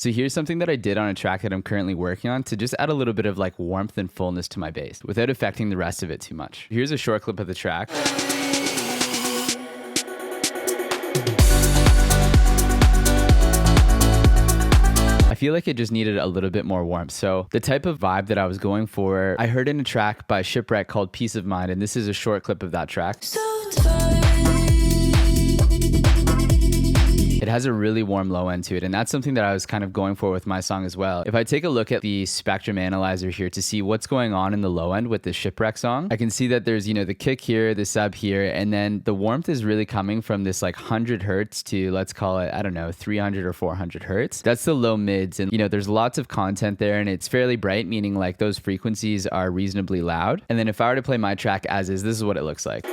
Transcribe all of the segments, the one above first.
So here's something that I did on a track that I'm currently working on to just add a little bit of like warmth and fullness to my bass without affecting the rest of it too much. Here's a short clip of the track. I feel like it just needed a little bit more warmth. So the type of vibe that I was going for, I heard in a track by Shipwreck called Peace of Mind, and this is a short clip of that track. It has a really warm low end to it, and that's something that I was kind of going for with my song as well. If I take a look at the spectrum analyzer here to see what's going on in the low end with the Shipwreck song, I can see that there's, the kick here, the sub here, and then the warmth is really coming from this like 100 hertz to, let's call it, I don't know, 300 or 400 hertz. That's the low mids, and there's lots of content there, and it's fairly bright, meaning like those frequencies are reasonably loud. And then if I were to play my track as is, this is what it looks like.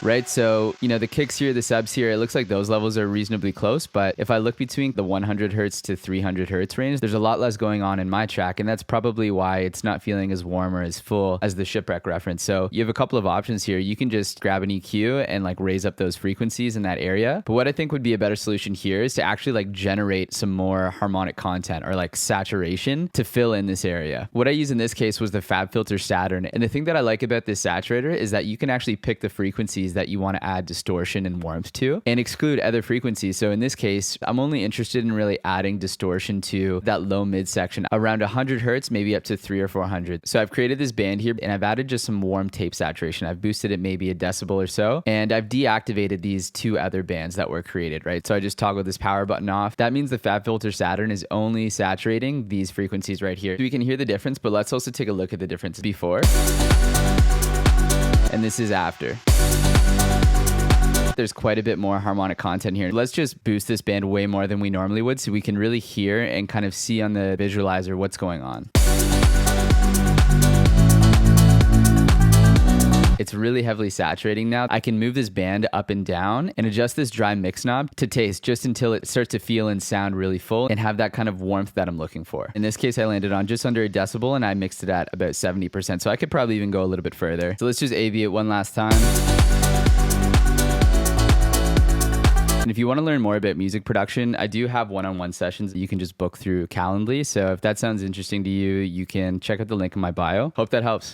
Right, so the kicks here, the subs here, it looks like those levels are reasonably close, but if I look between the 100 hertz to 300 hertz range, there's a lot less going on in my track, and that's probably why it's not feeling as warm or as full as the Shipwreck reference. So you have a couple of options here. You can just grab an EQ and like raise up those frequencies in that area, but what I think would be a better solution here is to actually like generate some more harmonic content or like saturation to fill in this area. What I used in this case was the FABFILTER Saturn, and the thing that I like about this saturator is that you can actually pick the frequencies that you want to add distortion and warmth to and exclude other frequencies. So in this case, I'm only interested in really adding distortion to that low mid section around 100 hertz, maybe up to 300 or 400. So I've created this band here and I've added just some warm tape saturation. I've boosted it maybe a decibel or so, and I've deactivated these two other bands that were created, right? So I just toggled this power button off. That means the FABFILTER Saturn is only saturating these frequencies right here. So we can hear the difference, but let's also take a look at the difference before. And this is after. There's quite a bit more harmonic content here. Let's just boost this band way more than we normally would so we can really hear and kind of see on the visualizer what's going on. It's really heavily saturating now. I can move this band up and down and adjust this dry mix knob to taste just until it starts to feel and sound really full and have that kind of warmth that I'm looking for. In this case, I landed on just under a decibel and I mixed it at about 70%. So I could probably even go a little bit further. So let's just AV it one last time. And if you want to learn more about music production, I do have one-on-one sessions that you can just book through Calendly. So if that sounds interesting to you, you can check out the link in my bio. Hope that helps.